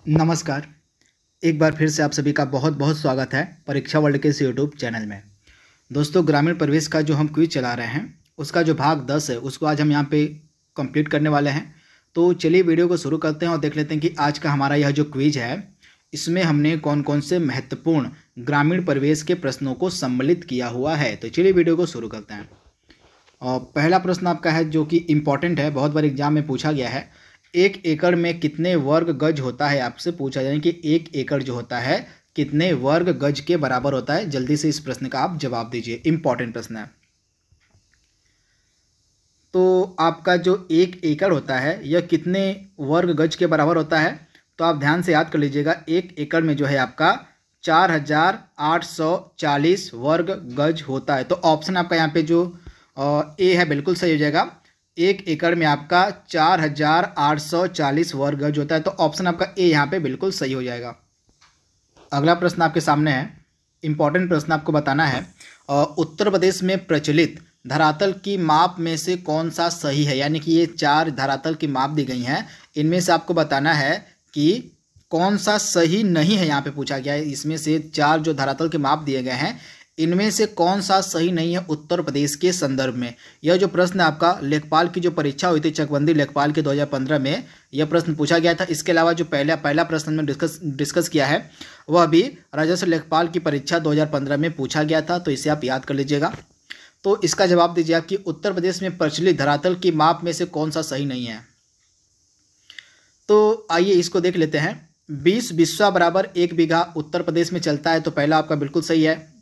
नमस्कार। एक बार फिर से आप सभी का बहुत बहुत स्वागत है परीक्षा वर्ल्ड के इस यूट्यूब चैनल में। दोस्तों, ग्रामीण प्रवेश का जो हम क्विज चला रहे हैं उसका जो भाग 10 है उसको आज हम यहाँ पे कंप्लीट करने वाले हैं। तो चलिए वीडियो को शुरू करते हैं और देख लेते हैं कि आज का हमारा यह जो क्विज है इसमें हमने कौन कौन से महत्वपूर्ण ग्रामीण प्रवेश के प्रश्नों को सम्मिलित किया हुआ है। तो चलिए वीडियो को शुरू करते हैं। और पहला प्रश्न आपका है जो कि इम्पॉर्टेंट है, बहुत बार एग्जाम में पूछा गया है। 1 एकड़ में कितने वर्ग गज होता है, आपसे पूछा जाए कि 1 एकड़ जो होता है कितने वर्ग गज के बराबर होता है। जल्दी से इस प्रश्न का आप जवाब दीजिए, इंपॉर्टेंट प्रश्न है। तो आपका जो 1 एकड़ होता है यह कितने वर्ग गज के बराबर होता है, तो आप ध्यान से याद कर लीजिएगा। 1 एकड़ में जो है आपका 4840 वर्ग गज होता है। तो ऑप्शन आपका यहाँ पे जो ए है बिल्कुल सही हो जाएगा। 1 एकड़ में आपका 4840 वर्ग गज होता है, तो ऑप्शन आपका ए यहाँ पे बिल्कुल सही हो जाएगा। अगला प्रश्न आपके सामने है, इंपॉर्टेंट प्रश्न आपको बताना है। उत्तर प्रदेश में प्रचलित धरातल की माप में से कौन सा सही है, यानी कि ये 4 धरातल की माप दी गई हैं, इनमें से आपको बताना है कि कौन सा सही नहीं है। यहाँ पे पूछा गया है इसमें से 4 जो धरातल के माप दिए गए हैं इनमें से कौन सा सही नहीं है उत्तर प्रदेश के संदर्भ में। यह जो प्रश्न आपका लेखपाल की जो परीक्षा हुई थी चकबंदी लेखपाल के 2015 में यह प्रश्न पूछा गया था। इसके अलावा जो पहला प्रश्न में डिस्कस किया है वह भी राजस्व लेखपाल की परीक्षा 2015 में पूछा गया था, तो इसे आप याद कर लीजिएगा। तो इसका जवाब दीजिए आप कि उत्तर प्रदेश में प्रचलित धरातल की माप में से कौन सा सही नहीं है। तो आइए इसको देख लेते हैं। 20 बिस्वा बराबर 1 बीघा उत्तर प्रदेश में चलता है, तो पहला आपका बिल्कुल सही है।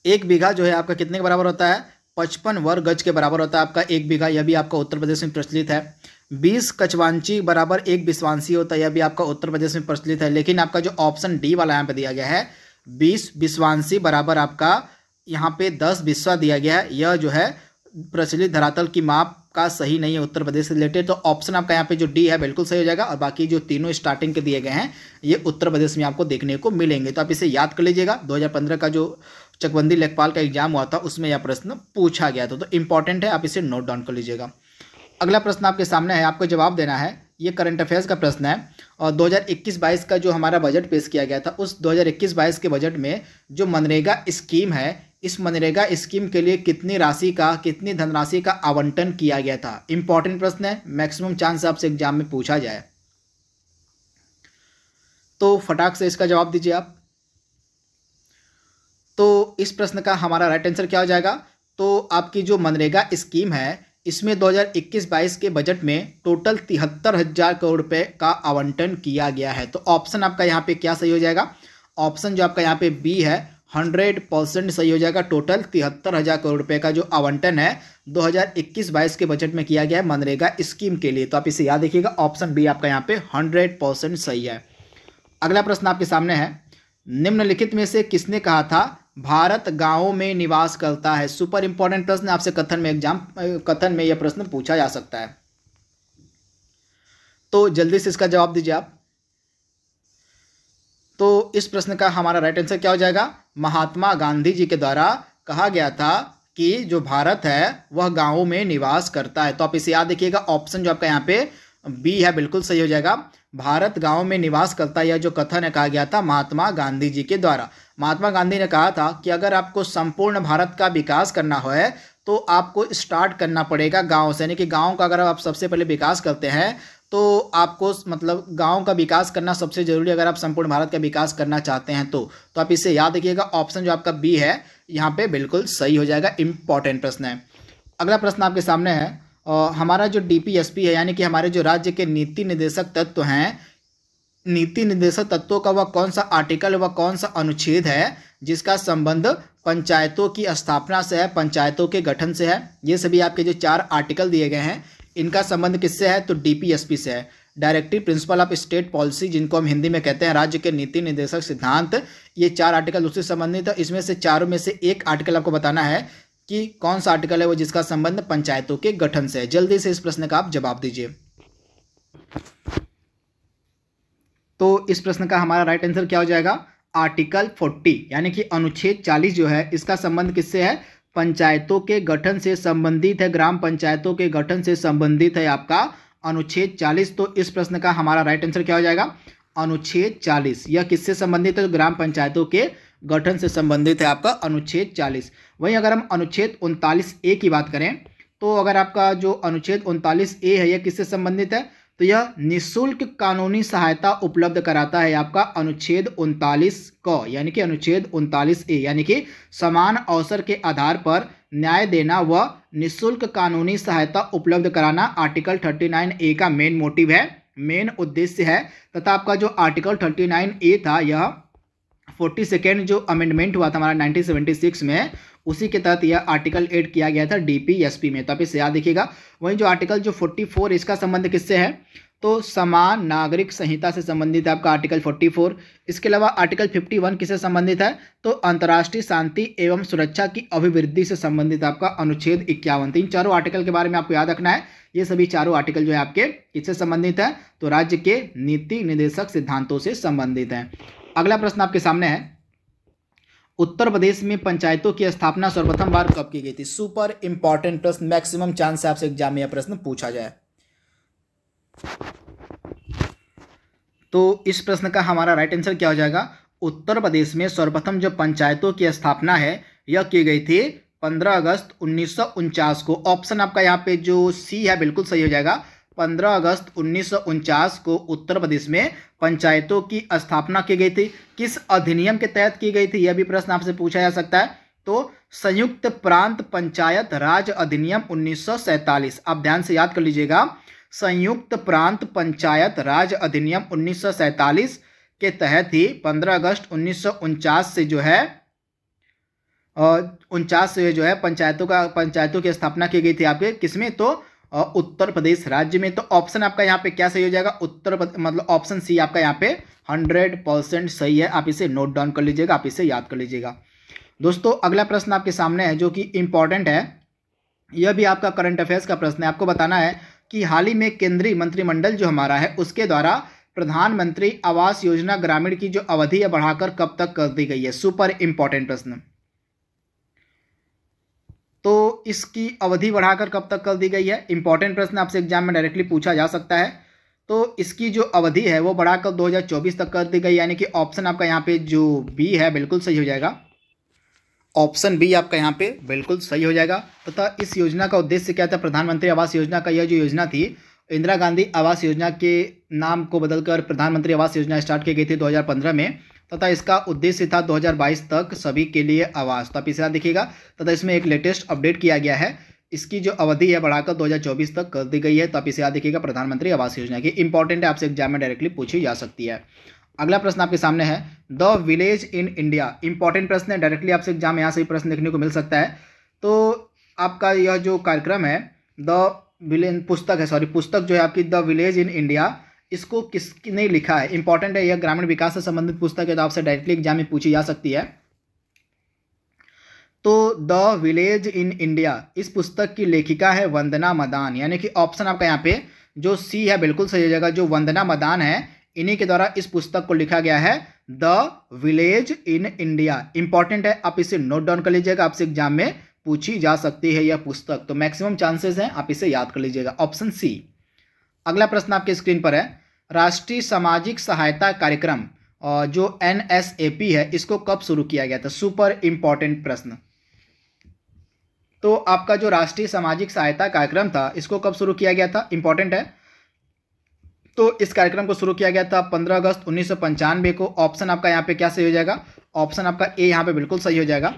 1 बीघा जो है आपका कितने के बराबर होता है, 55 वर्ग गज के बराबर होता है आपका 1 बीघा, यह भी आपका उत्तर प्रदेश में प्रचलित है। 20 कचवांची बराबर 1 बिस्वांसी होता है, यह भी आपका उत्तर प्रदेश में प्रचलित है। लेकिन आपका जो ऑप्शन डी वाला यहाँ पे दिया गया है 20 बिस्वांसी बराबर आपका यहाँ पे 10 बिस्वा दिया गया है, यह जो है प्रचलित धरातल की माप का सही नहीं है उत्तर प्रदेश से रिलेटेड। तो ऑप्शन आपका यहाँ पे जो डी है बिल्कुल सही हो जाएगा, और बाकी जो तीनों स्टार्टिंग के दिए गए हैं ये उत्तर प्रदेश में आपको देखने को मिलेंगे। तो आप इसे याद कर लीजिएगा। 2015 का जो चकबंदी लेखपाल का एग्जाम हुआ था उसमें यह प्रश्न पूछा गया था, तो इंपॉर्टेंट है, आप इसे नोट डाउन कर लीजिएगा। अगला प्रश्न आपके सामने है, आपको जवाब देना है। ये करंट अफेयर्स का प्रश्न है और 2021-22 का जो हमारा बजट पेश किया गया था उस 2021-22 के बजट में जो मनरेगा स्कीम है, इस मनरेगा स्कीम के लिए कितनी धनराशि का आवंटन किया गया था। इंपॉर्टेंट प्रश्न है, मैक्सिमम चांस आपसे एग्जाम में पूछा जाए, तो फटाक से इसका जवाब दीजिए आप। तो इस प्रश्न का हमारा राइट आंसर क्या हो जाएगा, तो आपकी जो मनरेगा स्कीम है इसमें 2021-22 के बजट में टोटल 73,000 करोड़ रुपए का आवंटन किया गया है। तो ऑप्शन आपका यहाँ पे क्या सही हो जाएगा, ऑप्शन जो आपका यहाँ पे बी है 100% सही हो जाएगा। टोटल 73,000 करोड़ रुपए का जो आवंटन है 2021-22 के बजट में किया गया है मनरेगा स्कीम के लिए। तो आप इसे याद रखिएगा, ऑप्शन बी आपका यहाँ पे 100% सही है। अगला प्रश्न आपके सामने है, निम्नलिखित में से किसने कहा था भारत गांवों में निवास करता है। सुपर इंपॉर्टेंट प्रश्न, आपसे कथन में यह प्रश्न पूछा जा सकता है, तो जल्दी से इसका जवाब दीजिए आप। तो इस प्रश्न का हमारा राइट आंसर क्या हो जाएगा, महात्मा गांधी जी के द्वारा कहा गया था कि जो भारत है वह गांवों में निवास करता है। तो आप इसे याद रखिएगा, ऑप्शन जो आपका यहाँ पे बी है बिल्कुल सही हो जाएगा। भारत गांव में निवास करता है, यह जो कथन है कहा गया था महात्मा गांधी जी के द्वारा। महात्मा गांधी ने कहा था कि अगर आपको संपूर्ण भारत का विकास करना है तो आपको स्टार्ट करना पड़ेगा गांव से, यानी कि गांव का अगर आप सबसे पहले विकास करते हैं तो आपको मतलब गांव का विकास करना सबसे जरूरी, अगर आप संपूर्ण भारत का विकास करना चाहते हैं तो आप इसे याद रखिएगा, ऑप्शन जो आपका बी है यहाँ पे बिल्कुल सही हो जाएगा। इंपॉर्टेंट प्रश्न है। अगला प्रश्न आपके सामने है, हमारा जो डीपीएसपी है यानी कि हमारे जो राज्य के नीति निर्देशक तत्व हैं, नीति निर्देशक तत्वों का वह कौन सा आर्टिकल व कौन सा अनुच्छेद है जिसका संबंध पंचायतों की स्थापना से है, पंचायतों के गठन से है। ये सभी आपके जो 4 आर्टिकल दिए गए हैं इनका संबंध किससे है, तो डीपीएसपी से है। Directive principle of state policy, जिनको हम हिंदी में कहते हैं राज्य के नीति निर्देशक सिद्धांत, ये 4 आर्टिकल उससे संबंधित है। इसमें से चारों में से एक आर्टिकल आपको बताना है कि कौन सा आर्टिकल है वो जिसका संबंध पंचायतों के गठन से है। जल्दी से इस प्रश्न का आप जवाब दीजिए। तो इस प्रश्न का हमारा राइट आंसर क्या हो जाएगा, आर्टिकल 40 यानी कि अनुच्छेद 40 जो है इसका संबंध किससे है, पंचायतों के गठन से संबंधित है। ग्राम पंचायतों के गठन से संबंधित है आपका अनुच्छेद 40। तो इस प्रश्न का हमारा राइट आंसर क्या हो जाएगा, अनुच्छेद 40, यह किससे संबंधित है? तो ग्राम पंचायतों के गठन से संबंधित है आपका अनुच्छेद 40। वहीं अगर हम अनुच्छेद 39A की बात करें तो अगर आपका जो अनुच्छेद 39A है यह किससे संबंधित है? तो यह निःशुल्क कानूनी सहायता उपलब्ध कराता है आपका अनुच्छेद 39 क, यानी कि अनुच्छेद 39A, यानी कि समान अवसर के आधार पर न्याय देना व निःशुल्क कानूनी सहायता उपलब्ध कराना आर्टिकल 39A का मेन मोटिव है, मेन उद्देश्य है। तथा आपका जो आर्टिकल 39A था यह 42nd जो अमेंडमेंट हुआ था हमारा 1976 में, उसी के तहत यह आर्टिकल ऐड किया गया था DPSP में, तो आप इसे याद रखिएगा। वहीं जो आर्टिकल जो 44 इसका संबंध किससे है? तो समान नागरिक संहिता से संबंधित है आपका आर्टिकल 44। इसके अलावा आर्टिकल 51 किससे संबंधित है? तो अंतर्राष्ट्रीय शांति एवं सुरक्षा की अभिवृद्धि से संबंधित आपका अनुच्छेद 51। इन चारों आर्टिकल के बारे में आपको याद रखना है। ये सभी चारों आर्टिकल जो है आपके किससे संबंधित है? तो राज्य के नीति निर्देशक सिद्धांतों से संबंधित है। अगला प्रश्न आपके सामने है, उत्तर प्रदेश में पंचायतों की स्थापना सर्वप्रथम बार कब की गई थी? सुपर इंपॉर्टेंट प्रश्न, मैक्सिमम चांस है आपसे एग्जाम में यह प्रश्न पूछा जाए। तो इस प्रश्न का हमारा राइट आंसर क्या हो जाएगा? उत्तर प्रदेश में सर्वप्रथम जो पंचायतों की स्थापना है यह की गई थी 15 अगस्त 1949 को। ऑप्शन आपका यहाँ पे जो सी है बिल्कुल सही हो जाएगा। 15 अगस्त 1949 को उत्तर प्रदेश में पंचायतों की स्थापना की गई थी। किस अधिनियम के तहत की गई थी यह भी प्रश्न आपसे पूछा जा सकता है। तो संयुक्त प्रांत पंचायत राज अधिनियम 1947, आप ध्यान से याद कर लीजिएगा। संयुक्त प्रांत पंचायत राज अधिनियम 1947 के तहत ही 15 अगस्त 1949 से जो है 49 से जो है पंचायतों की स्थापना की गई थी आपके किसमें? तो उत्तर प्रदेश राज्य में। तो ऑप्शन आपका यहाँ पे क्या सही हो जाएगा? मतलब ऑप्शन सी आपका यहाँ पे 100% सही है। आप इसे नोट डाउन कर लीजिएगा, आप इसे याद कर लीजिएगा। दोस्तों अगला प्रश्न आपके सामने है जो कि इंपॉर्टेंट है, यह भी आपका करंट अफेयर्स का प्रश्न है। आपको बताना है कि हाल ही में केंद्रीय मंत्रिमंडल जो हमारा है उसके द्वारा प्रधानमंत्री आवास योजना ग्रामीण की जो अवधि है बढ़ाकर कब तक कर दी गई है? सुपर इंपॉर्टेंट प्रश्न। तो इसकी अवधि बढ़ाकर कब तक कर दी गई है? इंपॉर्टेंट प्रश्न आपसे एग्जाम में डायरेक्टली पूछा जा सकता है। तो इसकी जो अवधि है वो बढ़ाकर 2024 तक कर दी गई, यानी कि ऑप्शन आपका यहाँ पे जो बी है बिल्कुल सही हो जाएगा। ऑप्शन बी आपका यहाँ पे बिल्कुल सही हो जाएगा। तथा इस योजना का उद्देश्य क्या था? प्रधानमंत्री आवास योजना का यह जो योजना थी इंदिरा गांधी आवास योजना के नाम को बदलकर प्रधानमंत्री आवास योजना स्टार्ट की गई थी 2015 में। तथा इसका उद्देश्य था 2022 तक सभी के लिए आवास। तो आप इसे देखिएगा। तथा इसमें एक लेटेस्ट अपडेट किया गया है, इसकी जो अवधि है बढ़ाकर 2024 तक कर दी गई है। तो आप इसे याद देखिएगा, प्रधानमंत्री आवास योजना की इंपॉर्टेंट है, आपसे एग्जाम में डायरेक्टली पूछी जा सकती है। अगला प्रश्न आपके सामने है, the village in India. Important प्रश्न है, डायरेक्टली आपसे एग्जाम में यहाँ से प्रश्न देखने को मिल सकता है। तो आपका यह जो कार्यक्रम है पुस्तक जो है आपकी द विलेज इन इंडिया, इसको किसने लिखा है? इंपॉर्टेंट है, यह ग्रामीण विकास से संबंधित पुस्तक है, तो आपसे डायरेक्टली एग्जाम में पूछी जा सकती है। तो द विलेज इन इंडिया इस पुस्तक की लेखिका है वंदना मदान, यानी कि ऑप्शन आपका यहाँ पे जो सी है बिल्कुल सही हो जाएगा। जो वंदना मदान है इन्हीं के द्वारा इस पुस्तक को लिखा गया है, the village in India. Important है, आप इसे नोट डाउन कर लीजिएगा, आपसे एग्जाम में पूछी जा सकती है यह पुस्तक। तो मैक्सिमम चांसेस हैं, आप इसे याद कर लीजिएगा, ऑप्शन सी। अगला प्रश्न आपके स्क्रीन पर है, राष्ट्रीय सामाजिक सहायता कार्यक्रम जो NSAP है इसको कब शुरू किया गया था? सुपर इंपॉर्टेंट प्रश्न। तो आपका जो राष्ट्रीय सामाजिक सहायता कार्यक्रम था इसको कब शुरू किया गया था? इंपॉर्टेंट है। तो इस कार्यक्रम को शुरू किया गया था 15 अगस्त 1995 को। ऑप्शन आपका यहाँ पे क्या सही हो जाएगा? ऑप्शन आपका ए यहाँ पे बिल्कुल सही हो जाएगा,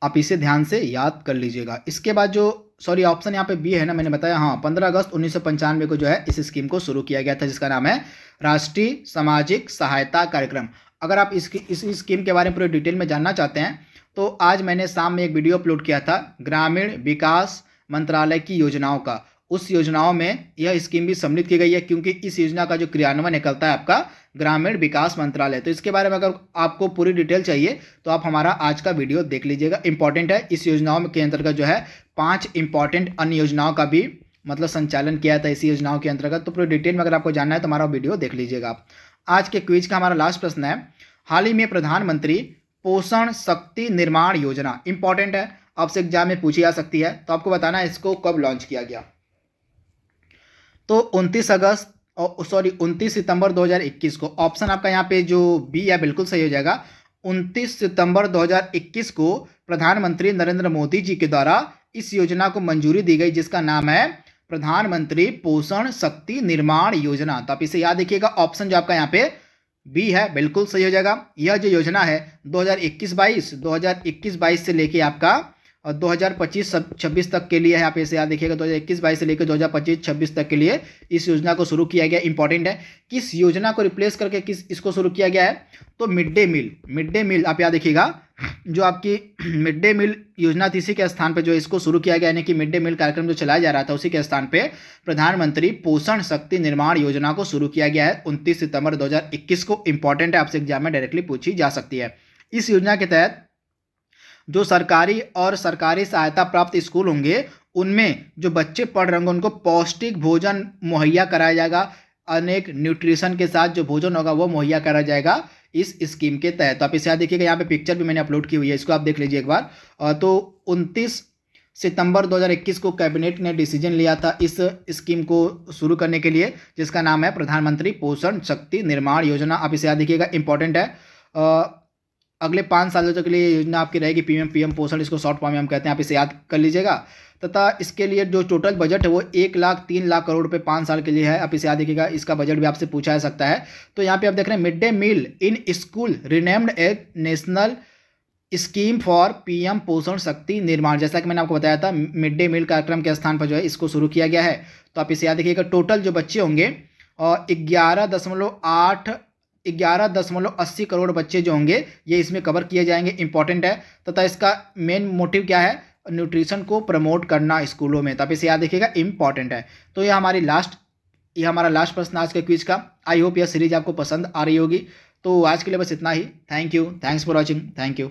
आप इसे ध्यान से याद कर लीजिएगा। इसके बाद जो ऑप्शन यहाँ पे बी है ना, मैंने बताया, हाँ 15 अगस्त 1995 को जो है इस स्कीम को शुरू किया गया था जिसका नाम है राष्ट्रीय सामाजिक सहायता कार्यक्रम। अगर आप इस स्कीम के बारे में पूरे डिटेल में जानना चाहते हैं तो आज मैंने शाम में एक वीडियो अपलोड किया था ग्रामीण विकास मंत्रालय की योजनाओं का। उस योजनाओं में यह स्कीम भी सम्मिलित की गई है, क्योंकि इस योजना का जो क्रियान्वयन करता है आपका ग्रामीण विकास मंत्रालय। तो इसके बारे में अगर आपको पूरी डिटेल चाहिए तो आप हमारा आज का वीडियो देख लीजिएगा, इंपॉर्टेंट है। इस योजनाओं के अंतर्गत जो है 5 इंपॉर्टेंट अन्य योजनाओं का भी मतलब संचालन किया था इसी योजनाओं के अंतर्गत। तो पूरी डिटेल में अगर आपको जानना है तो हमारा वीडियो देख लीजिएगा आप। आज के क्विज का हमारा लास्ट प्रश्न है, हाल ही में प्रधानमंत्री पोषण शक्ति निर्माण योजना, इंपॉर्टेंट है, आपसे एग्जाम में पूछी जा सकती है। तो आपको बताना है इसको कब लॉन्च किया गया। तो 29 अगस्त और सॉरी 29 सितंबर 2021 को, ऑप्शन आपका यहाँ पे जो बी है बिल्कुल सही हो जाएगा। 29 सितंबर 2021 को प्रधानमंत्री नरेंद्र मोदी जी के द्वारा इस योजना को मंजूरी दी गई, जिसका नाम है प्रधानमंत्री पोषण शक्ति निर्माण योजना। तो आप इसे याद रखिएगा, ऑप्शन जो आपका यहाँ पे बी है बिल्कुल सही हो जाएगा। यह जो योजना है 2021-22 से लेके आपका 2025-26 तक के लिए है। आप इसे याद देखिएगा, 2021-22 से लेकर 2025-26 तक के लिए इस योजना को शुरू किया गया। इंपॉर्टेंट है, किस योजना को रिप्लेस करके किस इसको शुरू किया गया है, तो मिड डे मील आप याद रखिएगा, जो आपकी मिड डे मील योजना थी इसी के स्थान पे जो इसको शुरू किया गया, यानी कि मिड डे मील कार्यक्रम जो चलाया जा रहा था उसी के स्थान पे प्रधानमंत्री पोषण शक्ति निर्माण योजना को शुरू किया गया है 29 सितंबर 2021 को। इंपॉर्टेंट है, आपसे एग्जाम में डायरेक्टली पूछी जा सकती है। इस योजना के तहत जो सरकारी और सरकारी सहायता प्राप्त स्कूल होंगे उनमें जो बच्चे पढ़ रहे होंगे उनको पौष्टिक भोजन मुहैया कराया जाएगा। अनेक न्यूट्रिशन के साथ जो भोजन होगा वो मुहैया कराया जाएगा इस स्कीम के तहत। तो आप इसे याद देखिएगा, यहाँ पे पिक्चर भी मैंने अपलोड की हुई है, इसको आप देख लीजिए एक बार। तो 29 सितंबर 2021 को कैबिनेट ने डिसीजन लिया था इस स्कीम को शुरू करने के लिए, जिसका नाम है प्रधानमंत्री पोषण शक्ति निर्माण योजना। आप इसे याद देखिएगा, इंपॉर्टेंट है। अगले 5 सालों तक के लिए योजना आपकी रहेगी पीएम पोषण, इसको शॉर्ट फॉर्म में हम कहते हैं, आप इसे याद कर लीजिएगा। तथा इसके लिए जो टोटल बजट है वो 1,03,00,000 करोड़ रुपए 5 साल के लिए है। आप इसे याद रखिएगा, इसका बजट भी आपसे पूछा जा सकता है। तो यहाँ पे आप देख रहे हैं mid day meal in school renamed a national scheme for PM Poshan Shakti निर्माण। जैसा कि मैंने आपको बताया था, मिड डे मील कार्यक्रम के स्थान पर जो है इसको शुरू किया गया है। तो आप इसे याद रखिएगा, टोटल जो बच्चे होंगे 11.80 करोड़ बच्चे जो होंगे ये इसमें कवर किए जाएंगे। इंपॉर्टेंट है, तथा इसका मेन मोटिव क्या है, न्यूट्रिशन को प्रमोट करना स्कूलों में। तो आप इसे याद रखिएगा, इंपॉर्टेंट है। तो ये हमारा लास्ट प्रश्न आज के क्विज का। आई होप यह सीरीज आपको पसंद आ रही होगी। तो आज के लिए बस इतना ही। Thank you, thanks for watching, thank you.